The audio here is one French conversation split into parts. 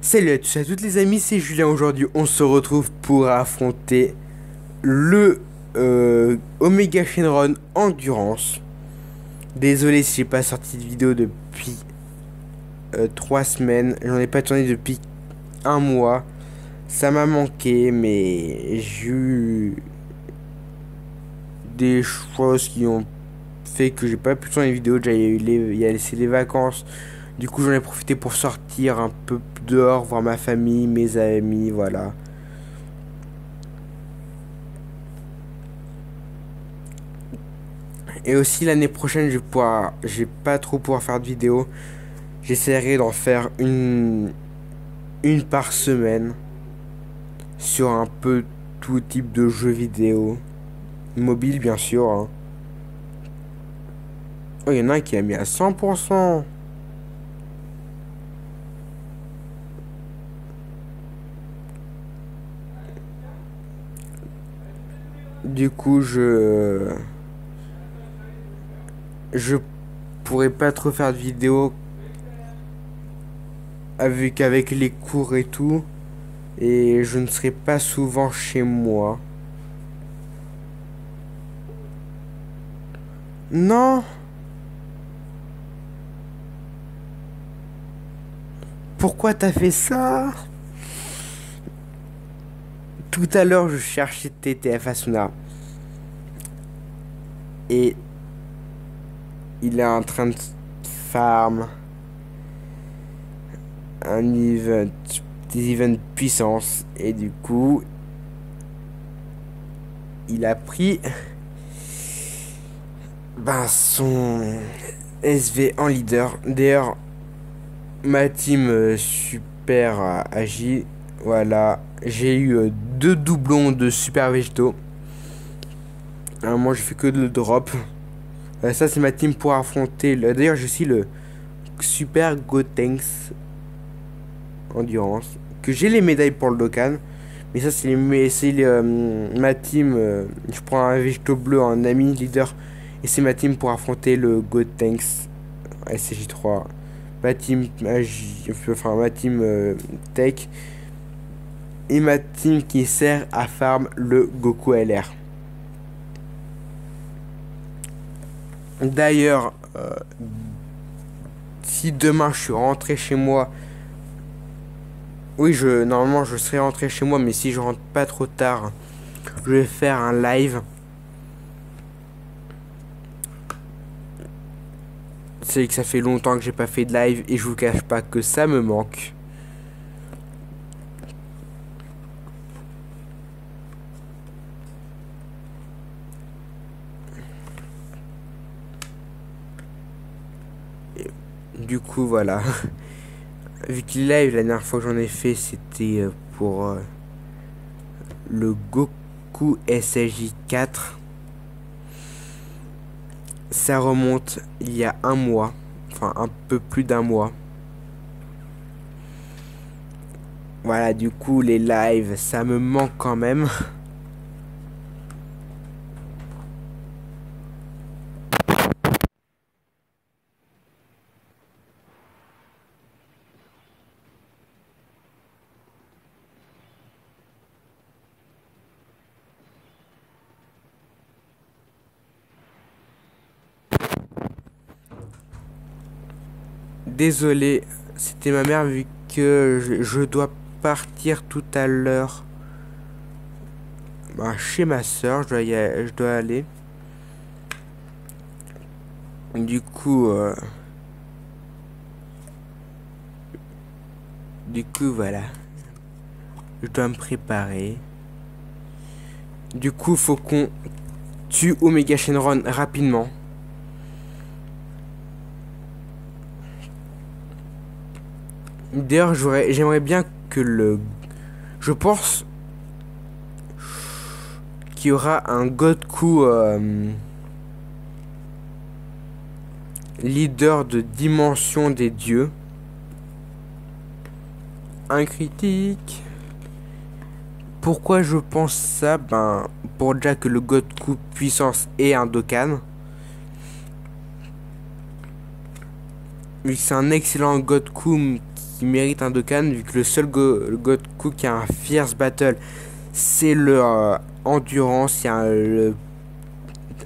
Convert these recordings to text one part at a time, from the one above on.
Salut à tous et à toutes les amis, c'est Julien. Aujourd'hui on se retrouve pour affronter le Omega Shenron Endurance. Désolé si j'ai pas sorti de vidéo depuis 3 semaines, j'en ai pas tourné depuis un mois. Ça m'a manqué, mais j'ai eu des choses qui ont fait que j'ai pas pu tourner une vidéo. Déjà il y a laissé les vacances. Du coup, j'en ai profité pour sortir un peu dehors, voir ma famille, mes amis, voilà. Et aussi l'année prochaine, je vais pas trop pouvoir faire de vidéos. J'essaierai d'en faire une par semaine sur un peu tout type de jeux vidéo, mobile bien sûr, hein. Oh, il y en a un qui a mis à 100%. Du coup, je pourrais pas trop faire de vidéos avec les cours et tout. Et je ne serai pas souvent chez moi. Non! Pourquoi t'as fait ça? Tout à l'heure, je cherchais TTF Asuna. Et il est en train de farm un event, des events puissance. Et du coup, il a pris son SV en leader. D'ailleurs, ma team super agile. Voilà, j'ai eu 2 doublons de super végétaux. Moi, je fais que de le drop. Ça, c'est ma team pour affronter. D'ailleurs, je suis le super Gotenks Endurance. Que j'ai les médailles pour le Dokkan. Mais ça, ma team. Je prends un végétaux bleu en ami leader. Et c'est ma team pour affronter le Gotenks SCJ3. Ma team ma team Tech. Et ma team qui sert à farm le Goku LR. D'ailleurs, si demain je suis rentré chez moi, oui, normalement je serai rentré chez moi, mais si je rentre pas trop tard, je vais faire un live. C'est que ça fait longtemps que j'ai pas fait de live et je vous cache pas que ça me manque. Et du coup, voilà. Vu que les lives, la dernière fois que j'en ai fait, c'était pour le Goku SJ4. Ça remonte il y a un mois, enfin un peu plus d'un mois. Voilà, du coup, les lives, ça me manque quand même. Désolé, c'était ma mère vu que je dois partir tout à l'heure chez ma soeur, je dois aller. Du coup, voilà. Je dois me préparer. Du coup, faut qu'on tue Omega Shenron rapidement. D'ailleurs, j'aimerais bien que je pense qu'il y aura un Goku leader de dimension des dieux. Un critique. Pourquoi je pense ça? Pour déjà que le Goku puissance ait un Dokkan. Vu que c'est un excellent Goku qui mérite un Dokkan, vu que le seul Goku qui a un Fierce Battle, c'est le Endurance, il y a le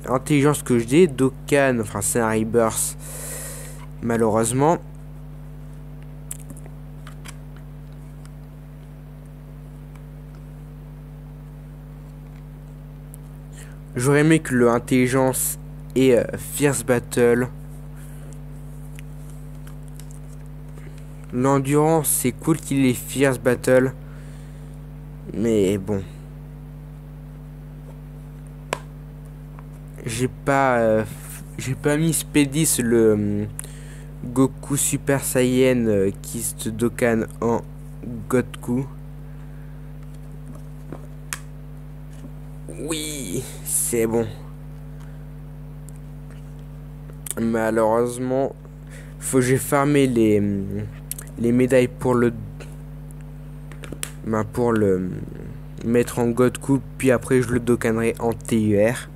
Intelligence que je dis, Dokkan, enfin c'est un Rebirth, malheureusement. J'aurais aimé que le Intelligence et Fierce Battle. L'endurance, c'est cool qu'il ait Fierce Battle. Mais bon. J'ai pas mis Spédis le Goku Super Saiyan qui se Dokkan en Goku. Oui, c'est bon. Malheureusement, faut que j'ai farmé les médailles pour le mettre en Goku, puis après je le Dokkanerai en TUR.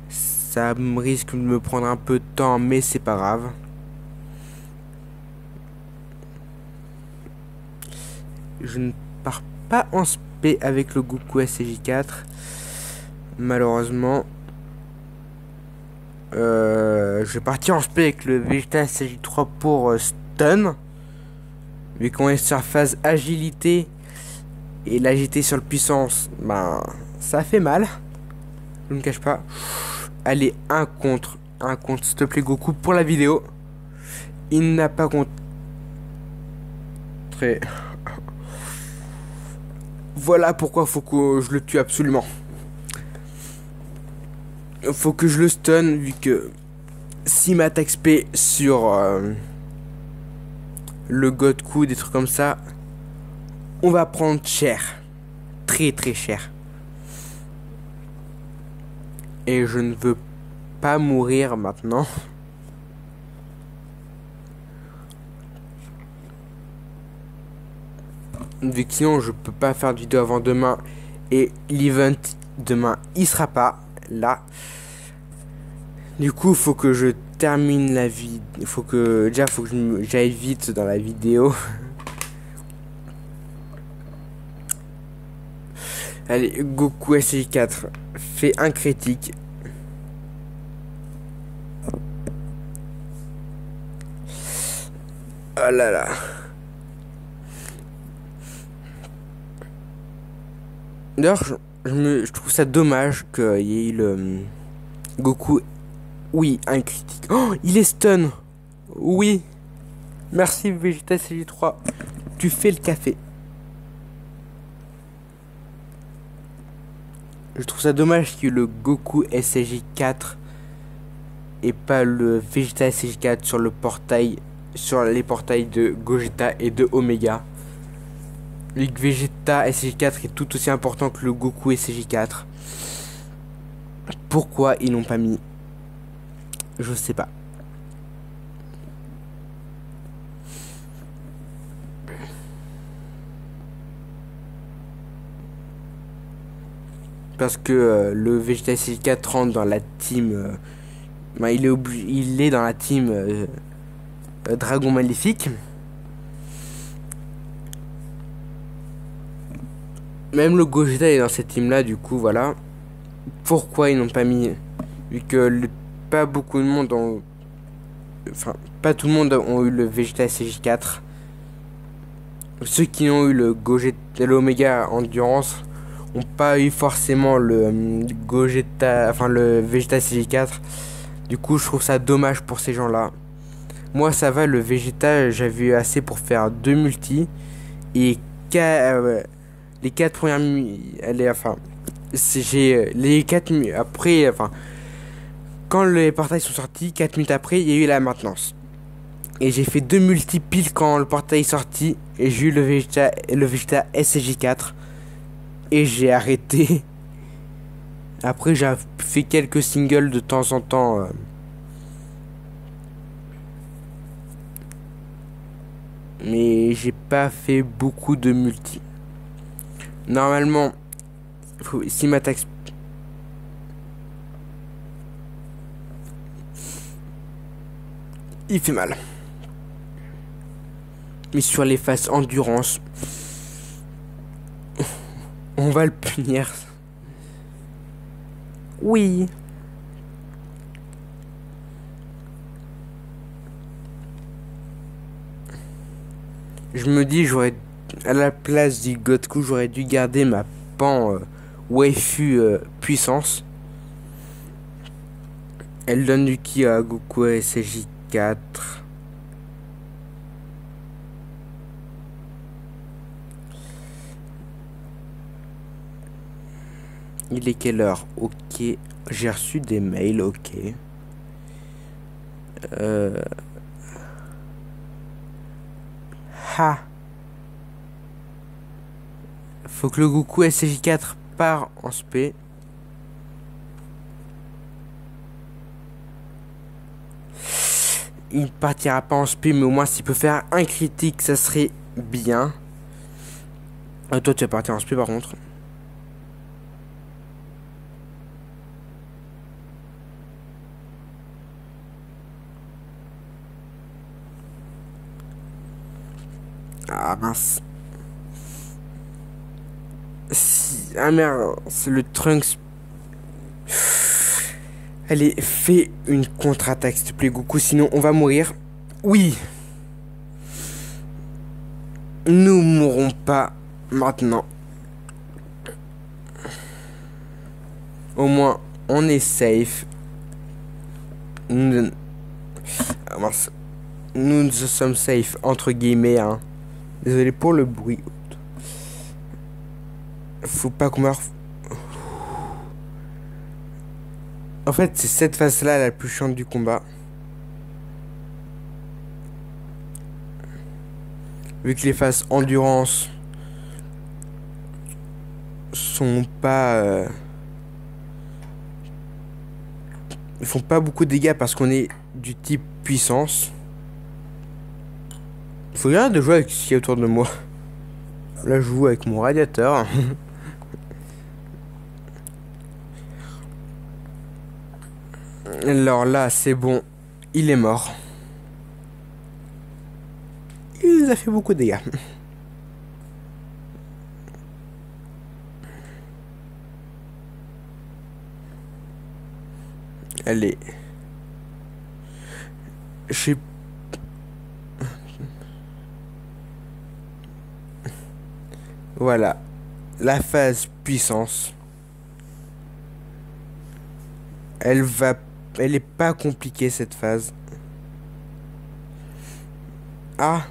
Ça risque de me prendre un peu de temps, mais c'est pas grave. Je ne pars pas en SP avec le Goku SJ4. Malheureusement. Je vais partir en SP avec le Vegeta SJ3 pour stun. Vu qu'on est sur phase agilité et l'agilité sur le puissance, ben ça fait mal. Je ne me cache pas. Allez, un contre, s'il te plaît Goku pour la vidéo. Il n'a pas contré. Voilà pourquoi faut que je le tue absolument. Faut que je le stun vu que s'il m'attaque SP sur le Goku, des trucs comme ça, on va prendre cher. Très très cher. Et je ne veux pas mourir maintenant. Vu que sinon je peux pas faire de vidéo avant demain. Et l'event demain il sera pas là. Du coup faut que je termine la vie. Faut que j'aille vite dans la vidéo. Allez, Goku SJ4 fait un critique. Oh là là. D'ailleurs, je trouve ça dommage qu'il y ait eu le Goku. Oui, un critique. Oh, il est stun. Oui. Merci Vegeta SJ3. Tu fais le café. Je trouve ça dommage qu'il y ait le Goku SJ4 et pas le Vegeta SJ4 sur le portail, sur les portails de Gogeta et de Omega. Le Vegeta SJ4 est tout aussi important que le Goku SJ4. Pourquoi ils n'ont pas mis? Je sais pas. Parce que le Vegeta SJ4 rentre dans la team. Ben, il est dans la team Dragon Maléfique. Même le Gogeta est dans cette team là, du coup voilà. Pourquoi ils n'ont pas mis? Vu que pas beaucoup de monde ont. Enfin, pas tout le monde ont eu le Vegeta SJ4. Ceux qui ont eu le Gogeta, l'Omega Endurance, ont pas eu forcément le Gogeta, enfin le Vegeta SJ4. Du coup, je trouve ça dommage pour ces gens-là. Moi, ça va, le Vegeta, j'avais eu assez pour faire 2 multi. Et les 4 premières enfin, j'ai les 4 après, enfin, quand les portails sont sortis, 4 minutes après, il y a eu la maintenance. Et j'ai fait 2 multi pile quand le portail est sorti. Et j'ai eu le Vegeta SJ4. Et j'ai arrêté. Après, j'ai fait quelques singles de temps en temps. Mais j'ai pas fait beaucoup de multi. Normalement, s'il m'attaque, il fait mal. Mais sur les phases endurance, on va le punir. Oui. Je me dis, à la place du Goku, j'aurais dû garder ma pan waifu puissance. Elle donne du ki à Goku SJ4. Il est quelle heure? Ok. J'ai reçu des mails, ok. Ha. Faut que le Goku SJ4 part en spé. Il partira pas en spé, mais au moins s'il peut faire un critique, ça serait bien. Toi, tu vas partir en spé par contre. Ah mince. Si... Ah merde, c'est le Trunks. Allez, fais une contre-attaque, s'il te plaît, Goku, sinon on va mourir. Oui. Nous mourrons pas maintenant. Au moins, on est safe. Ah, mince. Nous sommes safe, entre guillemets, hein. Désolé pour le bruit. Faut pas qu'on meure. En fait, c'est cette phase-là la plus chiante du combat. Vu que les phases endurance sont pas... Ils font pas beaucoup de dégâts parce qu'on est du type puissance. Il faut bien de jouer avec ce qu'il y a autour de moi. Là, je joue avec mon radiateur. Alors là, c'est bon. Il est mort. Il nous a fait beaucoup de dégâts. Allez. J'ai... Voilà. La phase puissance. Elle est pas compliquée cette phase. Ah.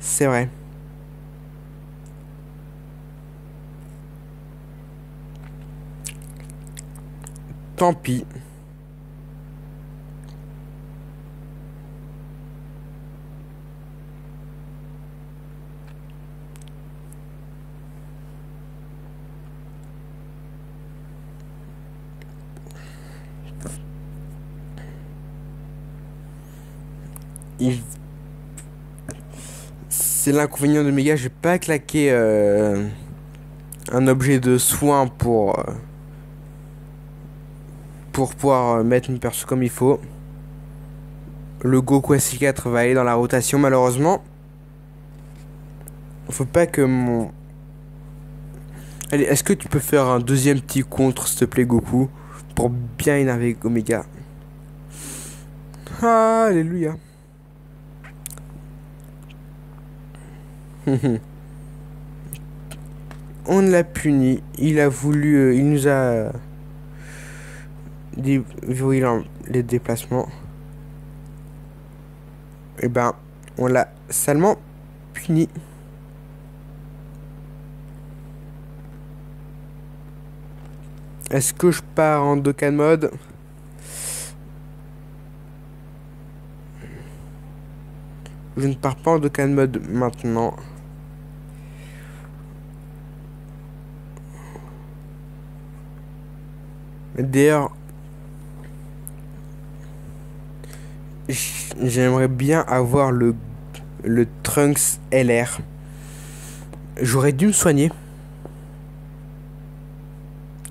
C'est vrai. Tant pis. C'est l'inconvénient de Méga, j'ai pas claqué un objet de soin pour pouvoir mettre une perso comme il faut. Le Goku SC4 va aller dans la rotation malheureusement. Faut pas que mon... Allez, est-ce que tu peux faire un deuxième petit contre s'il te plaît Goku? Pour bien énerver Omega. Ah, alléluia. On l'a puni. Il a voulu... il nous a... verrouillé les déplacements. Et ben, on l'a salement puni. Est-ce que je pars en Dokkan mode? Je ne pars pas en Dokkan mode maintenant. D'ailleurs, j'aimerais bien avoir le Trunks LR. J'aurais dû me soigner.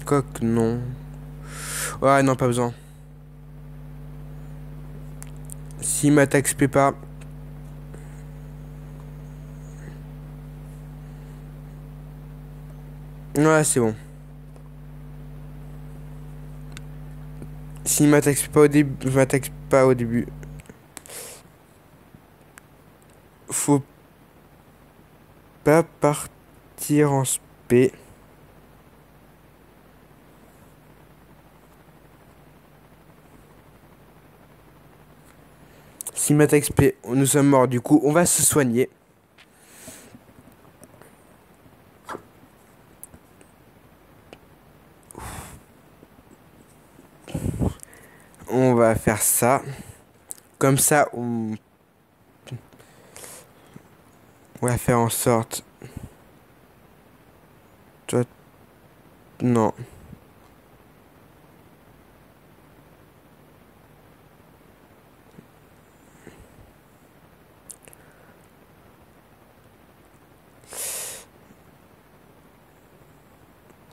Quoique non. Ouais, non, pas besoin. S'il m'attaque, je peux pas. Ouais, c'est bon. S'il m'attaque pas au début, je m'attaque pas au début. Faut pas partir en spé. S'il m'attaque spé, nous sommes morts du coup. On va se soigner. On va faire ça. Comme ça, on va faire en sorte. Toi, non.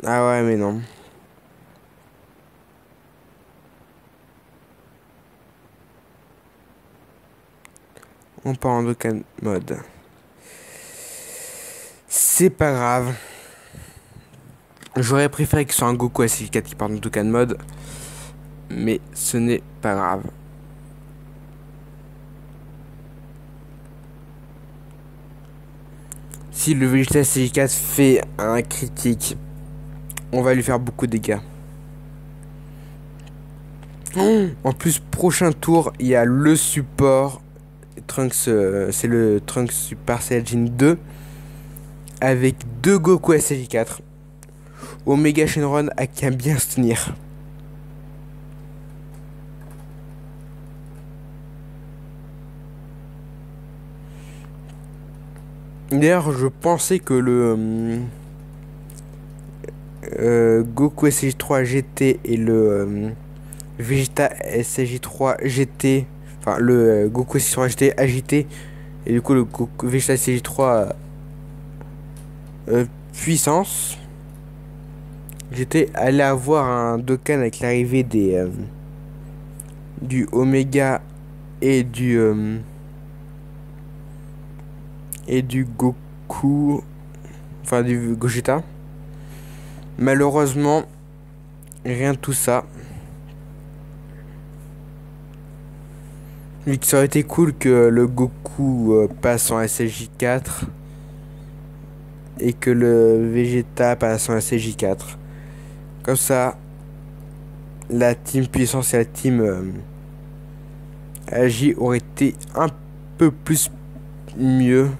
Ah ouais, mais non. On part en Dokkan mode. C'est pas grave. J'aurais préféré que ce soit un Goku SG4 qui parte en Dokkan mode. Mais ce n'est pas grave. Si le Vegeta SG4 fait un critique, on va lui faire beaucoup de dégâts. En plus, prochain tour, il y a le support Trunks, c'est le Trunks Super Saiyajin 2 avec deux Goku SG4. Omega Shenron a qu'à bien se tenir. D'ailleurs, je pensais que le Goku SG3 GT et le Vegeta SG3 GT, enfin le Goku SG3 GT agité, et du coup le Goku Vegeta SG3 puissance, j'étais allé avoir un Dokkan avec l'arrivée des du Omega et du Goku, enfin du Gogeta. Malheureusement, rien de tout ça. Vu que ça aurait été cool que le Goku passe en SSJ4 et que le Vegeta passe en SSJ4. Comme ça, la team puissance et la team Agi aurait été un peu plus mieux.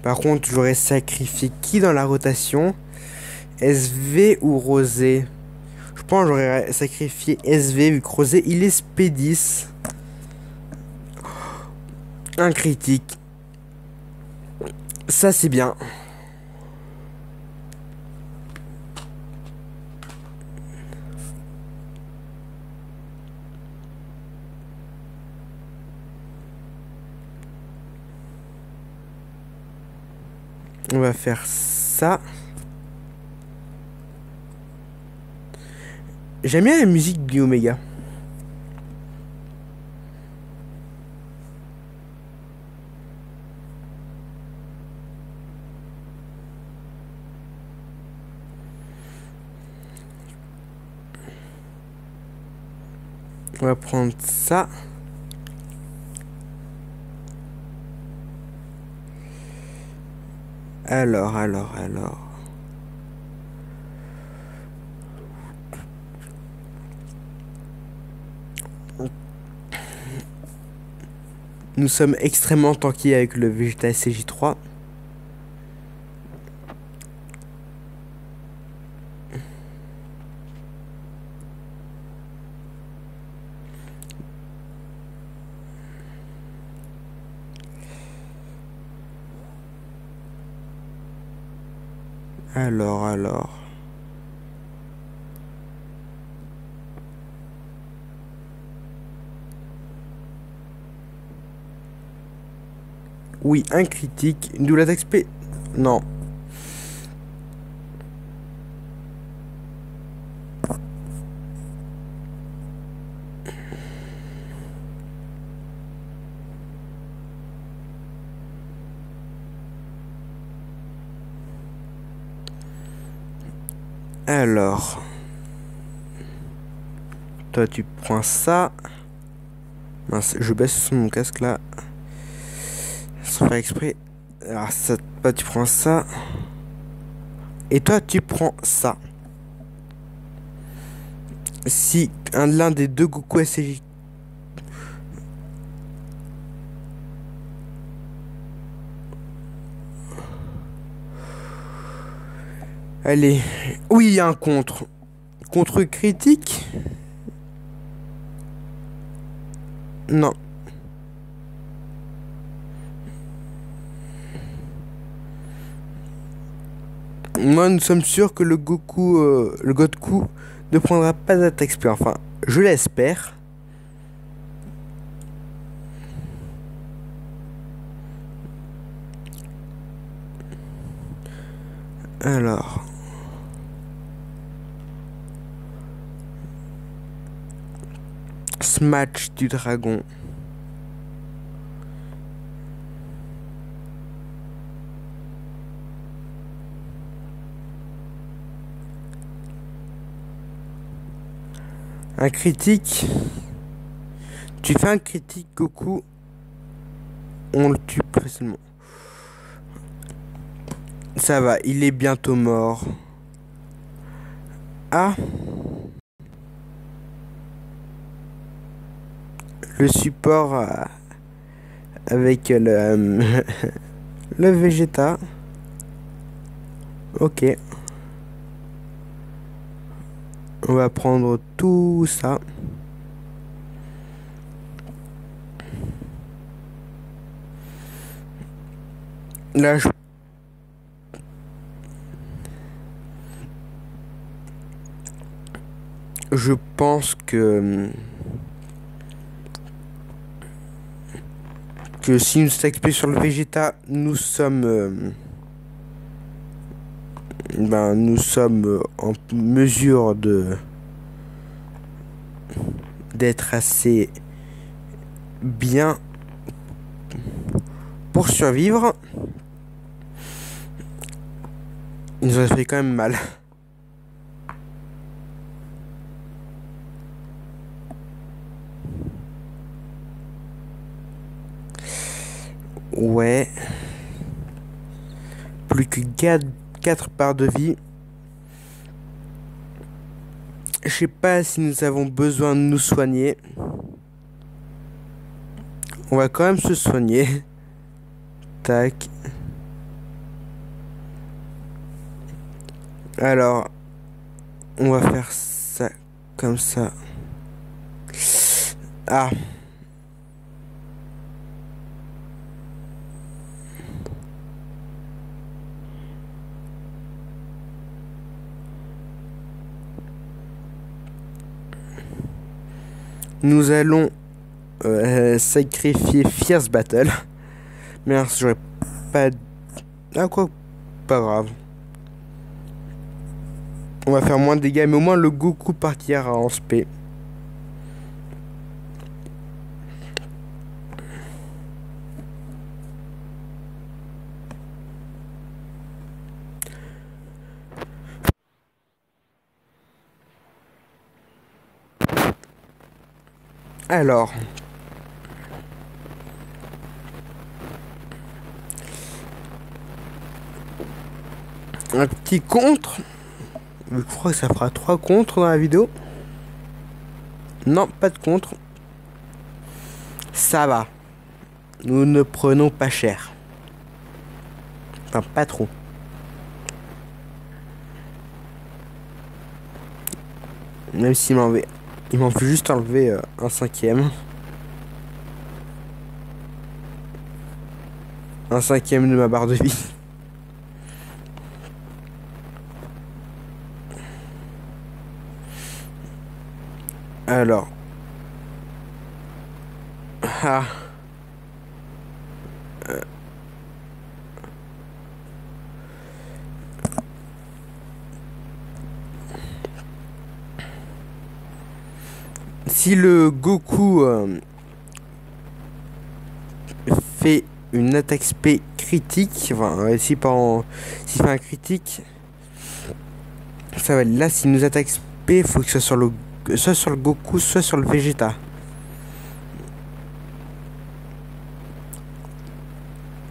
Par contre, j'aurais sacrifié qui dans la rotation? SV ou Rosé? Je pense que j'aurais sacrifié SV vu que Rosé il est SP10. Un critique. Ça c'est bien. On va faire ça. J'aime bien la musique du Omega. On va prendre ça. Alors. Nous sommes extrêmement tankés avec le Vegeta SCJ3. Alors. Oui, un critique. Nous l'attaque spé. Non. Alors, toi tu prends ça. Mince, je baisse mon casque là. Sans faire exprès. Alors, ça, toi tu prends ça. Et toi tu prends ça. Si l'un des deux Goku SCJ. Allez. Oui, il y a un contre. Contre critique? Non. Moi, nous sommes sûrs que le Goku, le Goku ne prendra pas d'attaque spé. Enfin, je l'espère. Alors. Smash du dragon. Un critique. Tu fais un critique Goku. On le tue facilement. Ça va, il est bientôt mort. Ah. Le support avec le, le Vegeta. Ok. On va prendre tout ça. Là, je pense que si nous s'expose sur le Vegeta, nous sommes en mesure d'être assez bien pour survivre. Il nous a fait quand même mal. Ouais. Plus que 4 barres de vie. Je sais pas si nous avons besoin de nous soigner. On va quand même se soigner. Tac. Alors, on va faire ça comme ça. Ah. Nous allons sacrifier Fierce Battle. Mais alors, j'aurais pas... Ah quoi, pas grave. On va faire moins de dégâts, mais au moins le Goku partira en spé. Alors... Un petit contre. Je crois que ça fera 3 contres dans la vidéo. Non, pas de contre. Ça va. Nous ne prenons pas cher. Enfin, pas trop. Même s'il il m'en fait juste enlever un 5e. Un 5e de ma barre de vie. Alors. Ah. Si le Goku fait une attaque spé critique, enfin s'il fait un critique, ça va aller. Là, s'il nous attaque SP, il faut que ce soit sur le Goku, soit sur le Vegeta.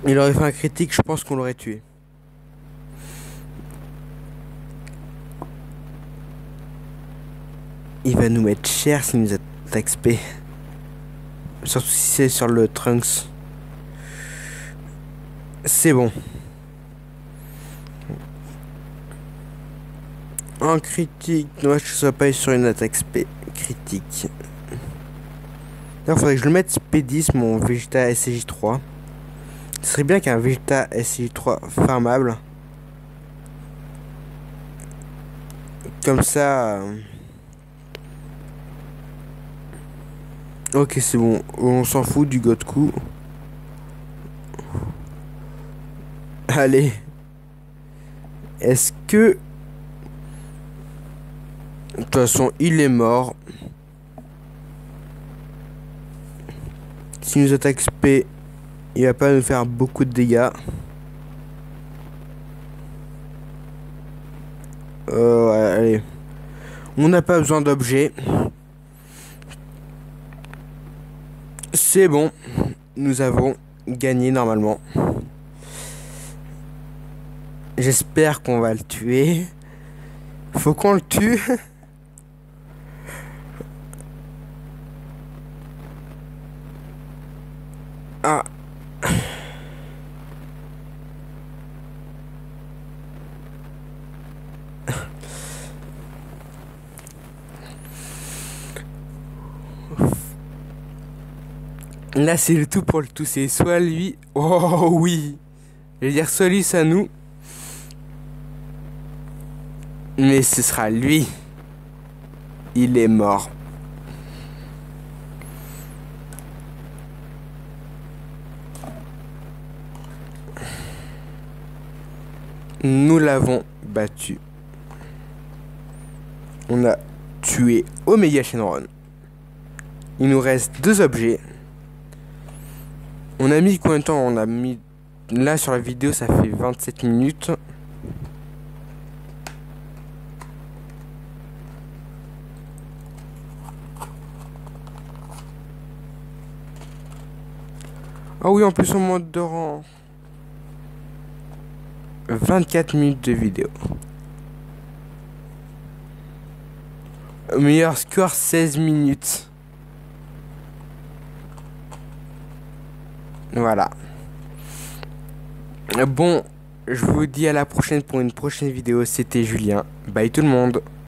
Il aurait fait un critique, je pense qu'on l'aurait tué. Il va nous mettre cher s'il nous attaque SP. Surtout si c'est sur le Trunks. C'est bon. En critique, dommage que ce soit pas sur une attaque SP critique. Il faudrait que je le mette SP10, mon Vegeta SCJ3. Ce serait bien qu'un Vegeta SCJ3 farmable. Comme ça... Ok, c'est bon. On s'en fout du Goku. Allez. Est-ce que... De toute façon, il est mort. S'il nous attaque SP, il va pas nous faire beaucoup de dégâts. Ouais, allez. On n'a pas besoin d'objets. C'est bon. Nous avons gagné normalement. J'espère qu'on va le tuer. Faut qu'on le tue. Ah. Là, c'est le tout pour le tout. C'est soit lui. Oh oui. Je vais dire soit lui, soit nous. Mais ce sera lui. Il est mort. Nous l'avons battu. On a tué Omega Shenron. Il nous reste 2 objets. On a mis combien de temps? On a mis... Là sur la vidéo ça fait 27 minutes. Ah oui, en plus on monte de rang. 24 minutes de vidéo. Meilleur score 16 minutes. Voilà. Bon, je vous dis à la prochaine pour une prochaine vidéo. C'était Julien. Bye tout le monde.